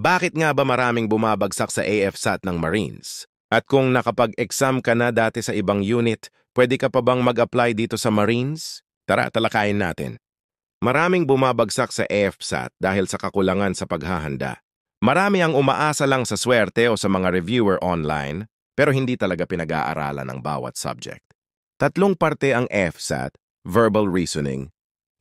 Bakit nga ba maraming bumabagsak sa AFSAT ng Marines? At kung nakapag-exam ka na dati sa ibang unit, pwede ka pa bang mag-apply dito sa Marines? Tara, talakayin natin. Maraming bumabagsak sa AFSAT dahil sa kakulangan sa paghahanda. Marami ang umaasa lang sa swerte o sa mga reviewer online, pero hindi talaga pinag-aaralan ang bawat subject. Tatlong parte ang AFSAT: verbal reasoning,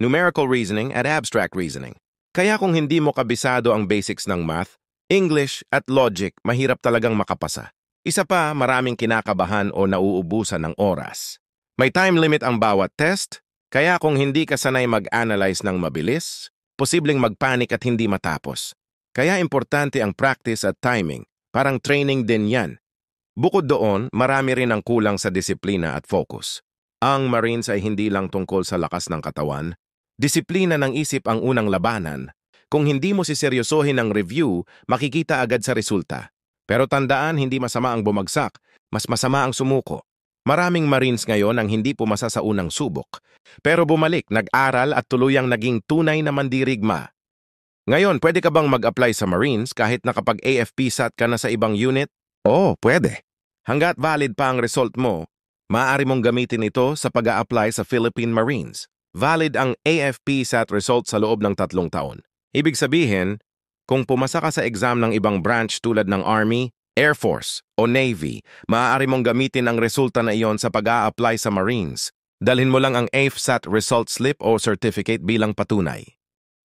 numerical reasoning, at abstract reasoning. Kaya kung hindi mo kabisado ang basics ng math, English at logic, mahirap talagang makapasa. Isa pa, maraming kinakabahan o nauubusan ng oras. May time limit ang bawat test, kaya kung hindi ka sanay mag-analyze ng mabilis, posibleng mag-panic at hindi matapos. Kaya importante ang practice at timing, parang training din yan. Bukod doon, marami rin ang kulang sa disiplina at focus. Ang Marines ay hindi lang tungkol sa lakas ng katawan. Disiplina ng isip ang unang labanan. Kung hindi mo siseryosohin ang review, makikita agad sa resulta. Pero tandaan, hindi masama ang bumagsak, mas masama ang sumuko. Maraming Marines ngayon ang hindi pumasa sa unang subok. Pero bumalik, nag-aral at tuluyang naging tunay na mandirigma. Ngayon, pwede ka bang mag-apply sa Marines kahit nakapag-AFP-SAT ka na sa ibang unit? Oo, pwede. Hanggat valid pa ang result mo, maaari mong gamitin ito sa pag-a-apply sa Philippine Marines. Valid ang AFP-SAT result sa loob ng 3 taon. Ibig sabihin, kung pumasa ka sa exam ng ibang branch tulad ng Army, Air Force o Navy, maaari mong gamitin ang resulta na iyon sa pag-a-apply sa Marines. Dalhin mo lang ang AFSAT result slip o certificate bilang patunay.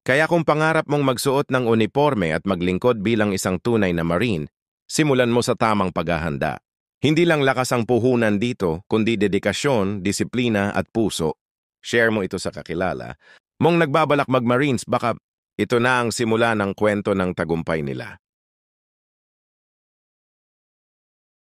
Kaya kung pangarap mong magsuot ng uniforme at maglingkod bilang isang tunay na Marine, simulan mo sa tamang paghahanda. Hindi lang lakas ang puhunan dito, kundi dedikasyon, disiplina at puso. Share mo ito sa kakilala mong nagbabalak mag-Marines, baka ito na ang simula ng kwento ng tagumpay nila.